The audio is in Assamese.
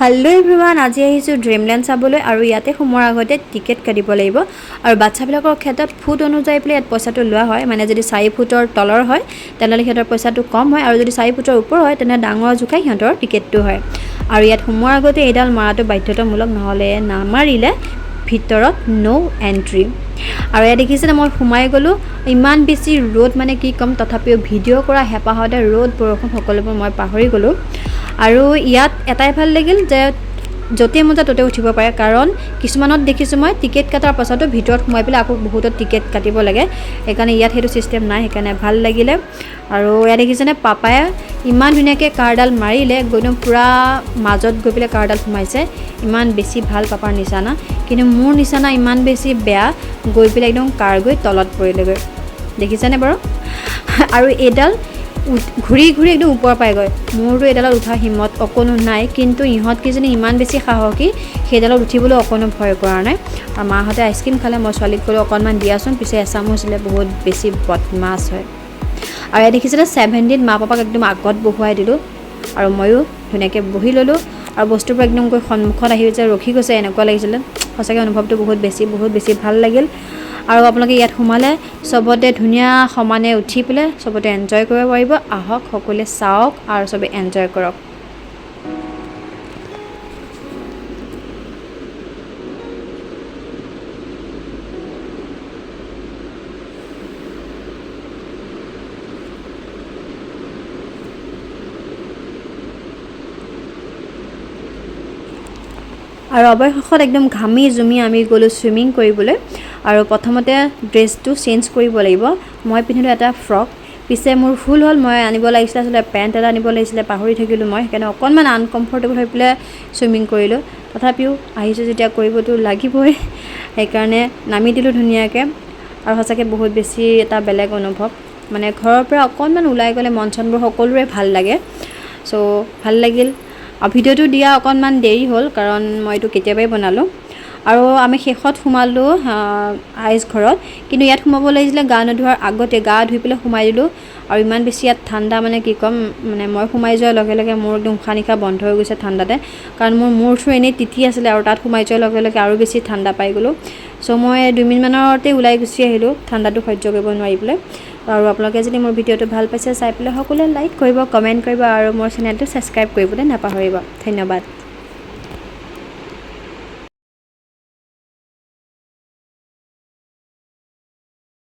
हेलो एभ्रिवान আজি আহিছো ড্ৰিমল্যান্ড চাবলৈ আৰু ইয়াতে সোমৰ আগতে টিকেট কাটিব লাগিব আৰু বাচ্চাবিলাকৰ ক্ষেত্ৰত ফুট অনুযায়ী প্লে পইচাটো লোৱা হয় মানে যদি 4 ফুটৰ তলৰ হয় তেনেহলে হেতৰ পইচাটো কম হয় আৰু যদি 4 ফুটৰ ওপৰ হয় তেনে ডাঙৰ জুখাই হেতৰ টিকেটটো হয় আৰু ইয়াত সোমৰ আগতে এডাল মাৰাটো বাধ্যতামূলক নহলে নামাৰিলে ভিতৰত নো এন্ট্ৰি আৰু এ দেখিছেনে মই সোমাই গলো ইমান বেছি ৰ'দ মানে কি কম তথাপিও ভিডিঅ' কৰা হেপাহতে ৰ'দ বৰষুণ সকলোবোৰ মই পাহৰি গলো আৰু ইয়াত এটাই ভাল লাগিল যে যতে মজা ততে উঠিব পাৰে কাৰণ কিছুমানত দেখিছো মই টিকেট কাটাৰ পাছতো ভিতৰত সোমাই পেলাই আকৌ বহুত টিকেট কাটিব লাগে একাৰণে ইয়াত হেতু সিস্টেম নাই একাৰণে ভাল লাগিলে আৰু ইয়া দেখিছেনে পাপায়ে ইমান ধুনিয়াকে কাৰডাল মাৰিলে গদম পুৰা মাজত গৈ পেলাই কাৰডাল সোমাইছে ইমান বেছি ভাল পাপাৰ নিচানা কিন্তু মোৰ নিচানা ইমান বেছি বেয়া গৈ পেলাই একদম কাৰ গৈ তলত পৰিলেগৈ দেখিছানে বাৰু আৰু এডাল ঘুৰি ঘুৰি একদম ওপৰ পাই গৈ মোৰটো এডালত উঠা হিম্মত অকনো নাই কিন্তু ইহত কিজনী ইমান বেছি সাহসী সেইডালত উঠিবলৈ অকনো ভয় কৰা নাই আৰু মাহঁতে আইসক্ৰীম খালে মই ছোৱালীক ক'লো অকণমান দিয়াচোন পিছে এচামুচিলে বহুত বেছি বদমাছ হয় আৰু এই দেখিছিলে 70 মা পাপাক একদম আগত বহুৱাই দিলো আৰু ময়ো ধুনীয়াকৈ বহি ললো আৰু বস্তুবোৰ একদম গৈ সন্মুখত আহি যে ৰখি গৈছে এনেকুৱা লাগিছিল সঁচাকৈ অনুভৱটো বহুত বেছি ভাল লাগিল আৰু আপোনালোকে ইয়াত সোমালে সবতে ধুনীয়া সমানে উঠি পেলে সবতে এনজয় কৰিব পাৰিব আহক সকলোৱে চাওক আৰু সবে এনজয় কৰক আৰু অৱশেষত একদম ঘামি জুমি আমি গলো সুইমিং কৰিবলৈ আৰু প্ৰথমতে ড্ৰেছটো চেঞ্জ কৰিব লাগিব মই পিন্ধিলো এটা ফ্ৰক পিছে মোৰ ফুল হল মই আনিব লাগিছিল আসলে পেন্ট এটা আনিব লাগিছিল পাহৰি থাকিলো মই সেইকাৰণে অকনমান আনকমফৰ্টেবল হৈ পেলে সুইমিং কৰিলো তথাপিও আহিছো যেতিয়া কৰিবতো লাগিবই সেইকাৰণে নামি দিলো ধুনীয়াকৈ আৰু সঁচাকৈ বহুত বেছি এটা বেলেগ অনুভৱ মানে ঘৰৰ পৰা অকনমান ওলাই গলে মনচনবোৰ সকলোৰে ভাল লাগে সো ভাল লাগিল আৰু ভিডিওটো দিয়া অকনমান দেৰি হ'ল কাৰণ মই এটো কেতিয়াবাই বনালো আৰু আমি শেষত সোমালো আইস ঘৰত কিন্তু ইয়াত সোমাব লাগিছিল গা নধুৱাৰ আগতে গা ধুই পেলে সোমাই দিলো আৰু ইমান বেছি ইয়াত ঠাণ্ডা মানে কি কম মানে মই সোমাই যোৱাৰ লগে লগে মোৰ একদম খানিকা বন্ধ হৈ গৈছে ঠাণ্ডাতে কাৰণ মোৰ মূৰটো এনে তিতি আছিল আৰু তাত সোমাই যোৱাৰ লগে লগে আৰু বেছি ঠাণ্ডা পাই গলো সো মই 2 মিনিট মানতে ওলাই গুচি আহিলো ঠাণ্ডাটো সহ্য কৰিব নোৱাৰি পেলে আৰু আপোনালোকে যদি মোৰ ভিডিওটো ভাল পাইছে চাই পেলে সকলোৱে লাইক কৰিব কমেন্ট কৰিব আৰু মোৰ চেনেলটো সাবস্ক্ৰাইব কৰিবলৈ নাপাহৰিব ধন্যবাদ